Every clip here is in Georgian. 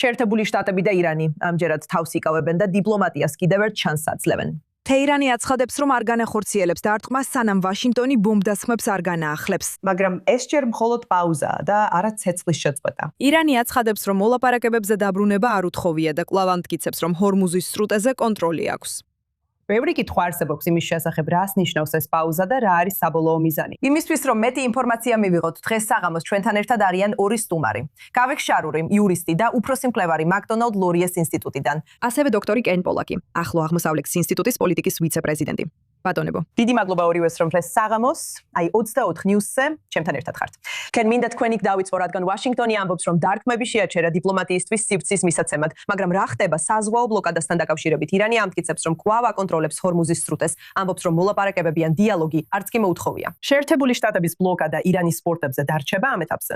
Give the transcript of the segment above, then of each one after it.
შეერთებული შტატები და ირანი ამჯერად თავს იკავებენ და დიპლომატიას კიდევ ერთ ჩანს აძლევენ. თეირანი აცხადებს, რომ არ განახორციელებს დარტყმას, სანამ ვაშინგტონი ბომბდასხმებს არ განაახლებს. მაგრამ ეს ჯერ მხოლოდ პაუზაა და არა ცეცხლის შეწყვეტა. ირანი აცხადებს, რომ მოლაპარაკებებზე დაბრუნება არ უთხოვია და კვლავ ამტკიცებს, რომ ჰორმუზის სრუტეზე კონტროლი აქვს. ბევრი კითხვა არსებობს იმის შესახებ, რას ნიშნავს ეს პაუზა და რა არის საბოლოო მიზანი. იმისთვის, რომ მეტი ინფორმაცია მივიღოთ, დღეს საღამოს ჩვენთან ერთად არიან ორი სტუმარი. გავექ შარური, იურისტი და უფროსი მკვლევარი მაკდონალდ ლორიეს ინსტიტუტიდან. ასევე დოქტორი კენ პოლაკი, ახლო აღმოსავლეთის ინსტიტუტის პოლიტიკის ვიცე-პრეზიდენტი. ბატონებო. დიდი მადლობა ორივეს, რომ დღეს საღამოს, 24 ნიუსზე ჩემთან ერთად ხართ. კენ მინდა თქვენი დავიწყო, რადგან ვაშინგტონი ამბობს, რომ დარტყმები შეაჩერა დიპლომატიისთვის სივრცის მისაცემად, მაგრამ რა ხდება საზღვაო ბლოკადასთან დაკავშირებით? ირანი ამტკიცებს, რომ კვლავ აკონტროლებს ჰორმუზის სრუტეს, ამბობს, რომ მოლაპარაკებები ან დიალოგი არც კი მოუთხოვია. შეერთებული შტატების ბლოკადა ირანის პორტებზე დარჩება ამ ეტაპზე.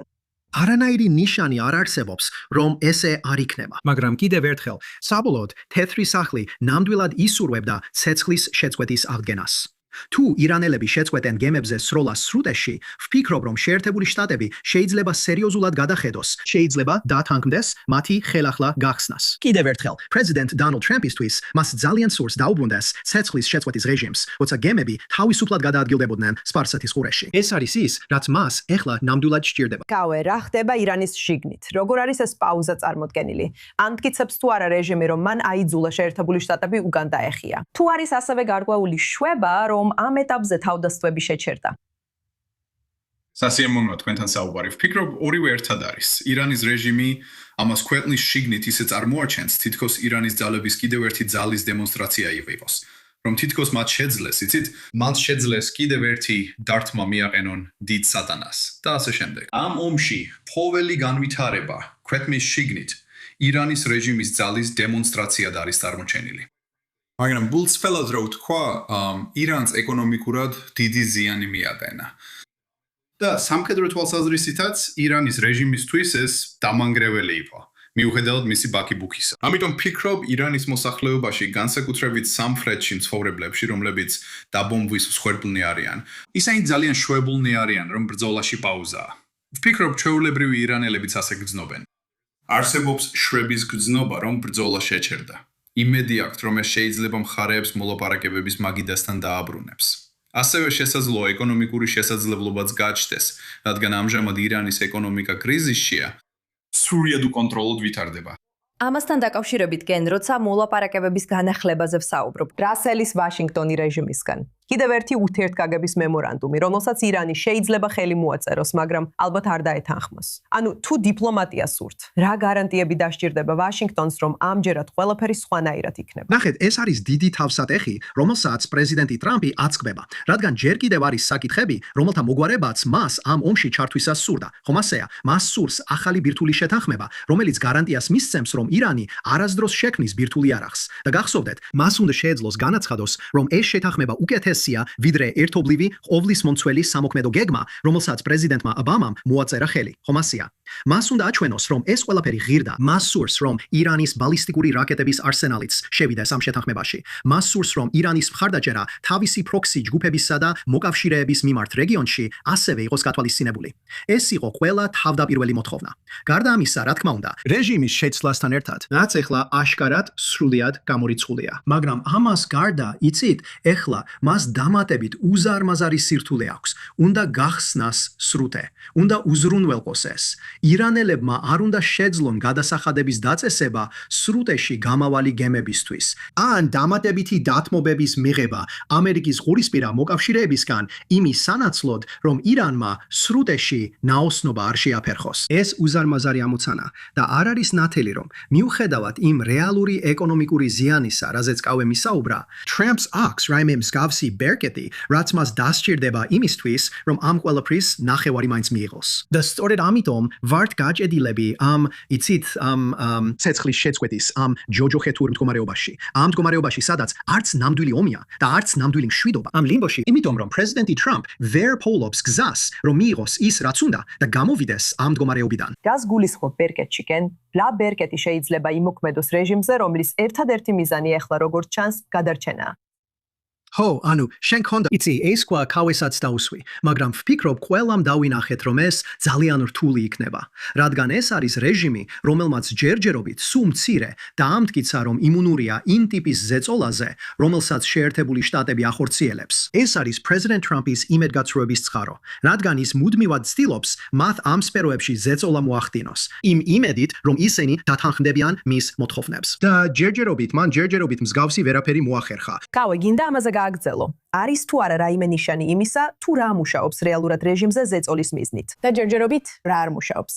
არანაირი ნიშანი არ არსებობს, რომ ესე არ იქნება. მაგრამ კიდევ ერთხელ, საბოლოოდ თეთრი სახლი ნამდვილად ისურვებდა ცეცხლის შეწყვეტის აღდგენას. თუ ირანელები შეწყვეტენ გემებზე სროლას სრუტეში, ვფიქრობ, რომ შეერთებული შტატები შეიძლება სერიოზულად გადახედოს, შეიძლება დათანხმდეს მათი ხელახლა გახსნას. კიდევ ერთხელ, პრეზიდენტ დონალდ ტრამპისთვის მას ძალიან სურს დაუბრუნდეს ცეცხლის შეწყვეტის რეჟიმს, როცა გემები თავისუფლად გადაადგილდებოდნენ სპარსეთის ყურეში. ეს არის ის, რაც მას ეხლა ნამდვილად სჭირდება. გავე, რა ხდება ირანის შიგნით? როგორ არის ეს პაუზა წარმოდგენილი? ამტკიცებს თუ არა რეჟიმი, რომ მან აიძულა შეერთებული შტატები უკან დაეხია? თუ არის ასევე გარკვეული შვება, რომ ამ ეტაპზე თავდასწრები შეჩერდა. სასიამოვნოა თქვენთან საუბარი. ვფიქრობ, ორივე ერთად არის. ირანის რეჟიმი ამას ქვეყნის შიგნით ისე წარმოაჩენს, თითქოს ირანის ძალების კიდევ ერთი ძალის დემონსტრაცია იღებოს. რომ თითქოს მათ შეძლეს, იცით, მათ შეძლეს კიდევ ერთი დარტყმა მიაყენონ დიდ სატანას და ასე შემდეგ. ამ ომში ყოველი განვითარება ქვეყნის შიგნით ირანის რეჟიმის ძალის დემონსტრაციად არის წარმოჩენილი. მაგრამ ბულცფელად რო ვთქვა, ირანს ეკონომიკურად დიდი ზიანი მიაყენა. და სამხედრო თვალსაზრისითაც ირანის რეჟიმისთვის ეს დამანგრეველი იყო, მიუხედავად მისი ბაქი-ბუქისა. ამიტომ ვფიქრობ, ირანის მოსახლეობაში, განსაკუთრებით სამხრეთში მცხოვრებლებში, რომლებიც დაბომბვის მსხვერპლნი არიან, ისინი ძალიან შვებულნი არიან, რომ ბრძოლაში პაუზაა. ვფიქრობ, ჩვეულებრივი ირანელებიც ასე გრძნობენ. არსებობს შვების გრძნობა, რომ ბრძოლა შეჩერდა. იმედი აქვთ, რომ ეს შეიძლება მხარეებს მოლაპარაკებების მაგიდასთან დააბრუნებს. ასევე შესაძლოა ეკონომიკური შესაძლებლობაც გაჩნდეს, რადგან ამჟამად ირანის ეკონომიკა კრიზისშია, სრულად უკონტროლოდ ვითარდება. ამასთან დაკავშირებით გენ, როცა მოლაპარაკებების განახლებაზე ვსაუბრობ, რასელის ვაშინგტონი რეჟიმისგან. კიდევ ერთი ურთიერთგაგების მემორანდუმი, რომელსაც ირანი შეიძლება ხელი მოაწეროს, მაგრამ ალბათ არ დაეთანხმოს. ანუ თუ დიპლომატია სურთ, რა გარანტიები დასჭირდება ვაშინგტონს, რომ ამჯერად ყველაფერი სხვანაირად იქნება? ნახეთ, ეს არის დიდი თავსატეხი, რომელსაც პრეზიდენტი ტრამპი აწყვება, რადგან ჯერ კიდევ არის საკითხები, რომელთა მოგვარებაც მას ამ ომში ჩართვისას სურდა. ხომ ასეა, მას სურს ახალი ბირთვული შეთანხმება, რომელიც გარანტიას მისცემს, რომ ირანი არასდროს შექმნის ბირთვული იარაღს. და გახსოვდეთ, მას უნდა შეეძლოს განაცხადოს, რომ ეს შეთანხმება უკეთესია, ვიდრე ერთობლივი ყოვლის მომცველი სამოქმედო გეგმა, რომელსაც პრეზიდენტმა ობამამ მოაწერა ხელი. ხომ ასეა. მას უნდა აჩვენოს, რომ ეს ყველაფერი ღირდა. მას სურს, რომ ირანის ბალისტიკური რაკეტების არსენალიც შევიდეს ამ შეთანხმებაში. მას სურს, რომ ირანის მხარდაჭერა თავისი პროქსი ჯგუფებისა და მოკავშირეების მიმართ რეგიონში ასევე იყოს გათვალისწინებული. ეს იყო ყველა თავდაპირველი მოთხოვნა. გარდა ამისა, რა თქმა უნდა, რეჟიმის შეცვლასთან ერთად, რაც ეხლა აშკარად სრულიად გამორიცხულია. მაგრამ ამას გარდა, იცით, ეხლა მას დამატებით უზარმაზარი სირთულე აქვს. უნდა გახსნას სრუტე, უნდა უზრუნველყოს ეს. ირანელებმა არ უნდა შეძლონ გადასახადების დაწესება სრუტეში გამავალი გემებისთვის. ან დამატებითი დათმობების მიღება ამერიკის ღურისპირა მოკავშირეებისგან იმის სანაცვლოდ, რომ ირანმა სრუტეში ნაოსნობა არ შეაფერხოს. ეს უზარმაზარი ამოცანა და არ არის ნათელი, რომ მიუხედავად იმ რეალური ეკონომიკური ზიანისა, რაზეც კავე მისაუბრა, Trump's აქვს რაიმე მსგავსი ბერკეტი, რაც მას დასჭირდება იმისთვის, რომ ამ ყველაფრის ნახევარი მაინც მიიღოს. და სწორედ ამიტომ ვართ გაჭედილები ამ იცით ცეცხლის შეწყვეტის ამ ჯოჯოხეთურ მდგომარეობაში. ამ მდგომარეობაში, სადაც არც ნამდვილი ომია და არც ნამდვილი მშვიდობა. ამ ლიმბოში, იმიტომ რომ პრეზიდენტი ტრამპ ვერ პოულობს გზას, რომ მიიღოს ის, რაც უნდა და გამოვიდეს ამ მდგომარეობიდან. გას გულისხმობ ბერკეტში კენ? რა ბერკეტი შეიძლება იმოქმედოს რეჟიმზე, რომლის ერთადერთი მიზანი ახლა როგორც ჩანს გადარჩენაა? Ho, ანუ შენ ქონდა იცი ეს ყვა ქავესაც დაუსვი, მაგრამ ვფიქრობ ყველამ დავინახეთ რომ ეს ძალიან რთული იქნება, რადგან ეს არის რეჟიმი, რომელმაც ჯერჯერობით სულ მცირე და ამტკიცა რომ იმუნურია იმ ტიპის ზეწოლაზე, რომელსაც შეერთებული შტატები ახორციელებს. ეს არის პრეზიდენტ ტრამპის იმედგაცრუების წყარო, რადგან ის მუდმივად ცდილობს მათ ამ სფეროებში ზეწოლა მოახდინოს, იმ იმედით რომ ისინი დათანხმდებიან მის მოთხოვნებს. და მან ჯერჯერობით მსგავსი ვერაფერი მოახერხა. კავე, გინდა ამაზე გააგრძელო. არის თუ არა რაიმე ნიშანი იმისა, თუ რა მუშაობს რეალურად რეჟიმზე ზეწოლის მიზნით და ჯერჯერობით რა არ მუშაობს.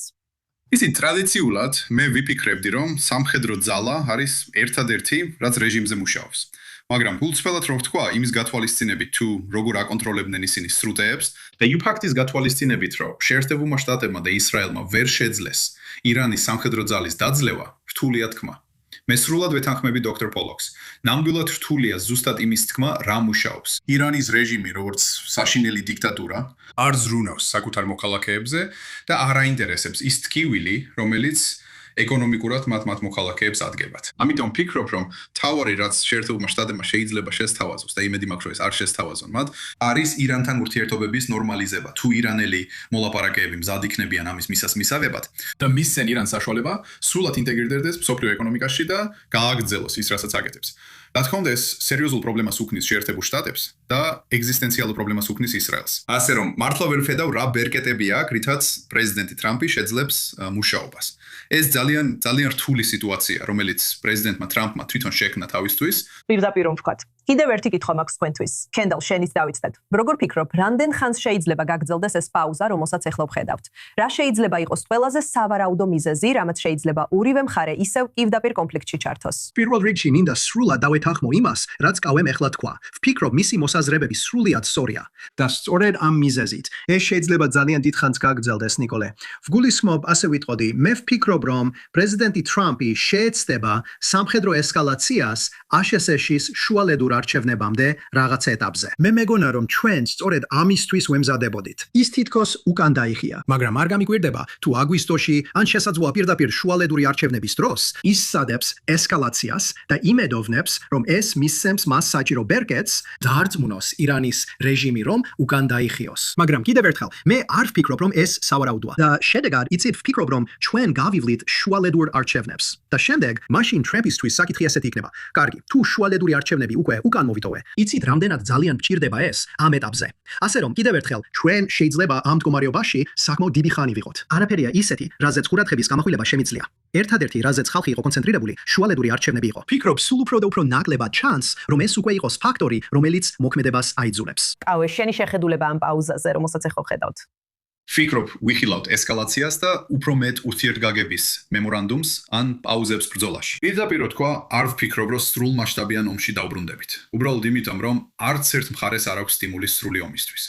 ისინი ტრადიციულად მე ვიფიქრებდი რომ სამხედრო ძალა არის ერთადერთი რაც რეჟიმზე მუშაობს. მაგრამ გულწრფელად რო ვთქვა იმის გათვალისწინებით თუ როგორ აკონტროლებდნენ ისინი სრუტეებს და ფაქტის გათვალისწინებით რომ შეერთებულმა შტატებმა და ისრაელმა ვერ შეძლეს ირანის სამხედრო ძალის დაძლევა, რთულია თქმა. მე სრულად ვეთანხმები დოქტორ პოლოქს. ნამდვილად რთულია ზუსტად იმის თქმა, რა მუშაობს. ირანის რეჟიმი, როგორც საშინელი დიქტატურა, არ ზრუნავს საკუთარ მოქალაქეებზე და არ აინტერესებს ის ტკივილი, რომელიც ეკონომიკურად მათ მოქალაქეებს ადგენთ. ამიტომ ვფიქრობ, რომ თავარი რაც შეერთებულმა შტატებმა შეიძლება შესთავაზოს და იმედი მაქვს, რომ ეს არ შესთავაზონ მათ, არის ირანთან ურთიერთობების ნორმალიზება. თუ ირანელი მოლაპარაკეები მზად იქნებიან ამის მისასმისავებად და მისცენ ირანს საშუალება სრულად ინტეგრირდეს მსოფლიო ეკონომიკაში და გააგრძელოს ის, რასაც აკეთებს. რა თქმა უნდა, ეს სერიოზულ პრობლემას უქმნის შეერთებულ შტატებს და ეგზისტენციალურ პრობლემას უქმნის ისრაელს. ასე რომ მართლა ვერ ვხედავ რა ბერკეტები აქვს, რითაც პრეზიდენტი ტრამპი შეძლებს მუშაობას. ეს ძალიან რთული სიტუაცია, რომელიც პრეზიდენტმა ტრამპმა თვითონ შექმნა თავისთვის. პირდაპირ რომ ვთქვათ. კიდევ ერთი კითხვა მაქვს თქვენთვის. კენდალ, შენიც დავიცდეთ. როგორ ფიქრობ, რამდენ ხანს შეიძლება გაგრძელდეს ეს პაუზა, რომელსაც ეხლა ვხედავთ? რა შეიძლება იყოს ყველაზე სავარაუდო მიზეზი, რამაც შეიძლება ორივე მხარე ისევ პირდაპირ კონფლიქტში ჩართოს? პირველ რიგში მინდა სრულად დავეთანხმო იმას, რაც კავემ ეხლა თქვა. ვფიქრობ, მისი მოსაზრებები სრულიად სწორია. და სწორედ ამ მიზეზით, ეს შეიძლება ძალიან დიდ ხანს გაგრძელდეს, ნიკოლე. ვგულისხმობ, ასე ვიტყოდი, მე ვფიქრობ, რომ პრეზიდენტი ტრამპი შეეცდება სამხედრო ესკალაციას აშშ-ის შუალედურ არჩევნებამდე რაღაც ეტაპზე. მე მეგონა, რომ ჩვენ სწორედ ამისთვის ვემზადებოდით. ის თითქოს უკან დაიხია, მაგრამ არ გამიკვირდება, თუ აგვისტოში ან შესაძლოა პირდაპირ შუალედური არჩევნების დროს ის სადებს ესკალაციას და იმედოვნებს, რომ ეს მისცემს მას საჭირო ბერკეტს დაარწმუნოს ირანის რეჟიმი, რომ უკან დაიხიოს. მაგრამ კიდევ ერთხელ, მე არ ვფიქრობ, რომ ეს სავარაუდოა. და შედეგად იცით, ვფიქრობ, რომ ჩვენ გავივლით შუალედურ არჩევნებს. და შემდეგ, მაშინ ტრამპისთვის საკითხი ესეთი იქნება. კარგი, თუ შუალედური არჩევნები უკვე უკან მოვიტოვე, იცით, რამდენად ძალიან მჭირდება ეს ამ ეტაპზე. ასე რომ, კიდევ ერთხელ, ჩვენ შეიძლება ამ მდგომარეობაში საკმაოდ დიდი ხანი ვიყოთ. არაფერია ისეთი, რაზეც ყურადღების გამახვილება შემიძლია. ერთადერთი, რაზეც ხალხი იყო კონცენტრირებული, შუალედური არჩევნები იყო. ფიქრობ, სულ უფრო და უფრო ნაკლებად ჩანს, რომ ეს უკვე იყოს ფაქტორი, რომელიც მოქმედებას აიძულებს. კავე, შენი შეხედულება ამ პაუზაზე, რომელსაც ეხლა ვხედავთ. ვფიქრობ, ვიხილავთ ესკალაციას და უფრო მეტ ურთიერთგაგების მემორანდუმს ან პაუზებს ბრძოლაში. პირდაპირ თქვა, არ ვფიქრობ, რომ სრულ მასშტაბიან ომში დავბრუნდებით. უბრალოდ იმიტომ, რომ არც ერთ მხარეს არ აქვს სტიმული სრული ომისთვის.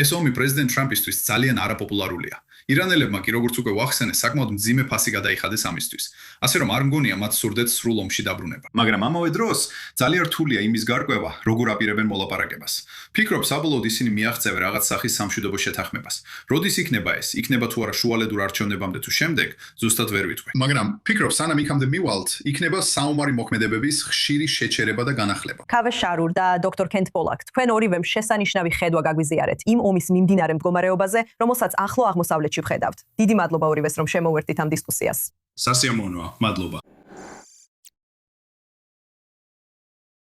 ეს ომი პრეზიდენტ ტრამპისთვის ძალიან არაპოპულარულია. ირანელებმა კი როგორც უკვე ვახსენეს, საკმაოდ მძიმე ფასი გადაიხადეს ამისთვის. ასე რომ არ მგონია მათ სურდეთ სრულ ომში დაბრუნება. მაგრამ ამავე დროს ძალიან რთულია იმის გარკვევა, როგორ აპირებენ მოლაპარაკებას. ფიქრობ, საბოლოოდ ისინი მიაღწევენ რაღაც სახის სამშვიდობო შეთანხმებას. როდის იქნება ეს? იქნება თუ არა შუალედურ არჩევნებამდე თუ შემდეგ, ზუსტად ვერ ვიტყვი. მაგრამ ფიქრობ, სანამ იქამდე მივალთ, იქნება საომარი მოქმედებების ხშირი შეჩერება და განახლება. კავე შარურ და დოქტორ კენთ პოლაკ, თქვენ ორივემ შესანიშნავი ხედვა გაგვიზიარეთ იმ ომის მიმდინარე მდგომარეობაზე, რომელსაც ახლო აღმოსავლეთში ვხედავთ. დიდი მადლობა ორივეს, რომ შემოვერთით ამ დისკუსიას. სასიამოვნოა, მადლობა.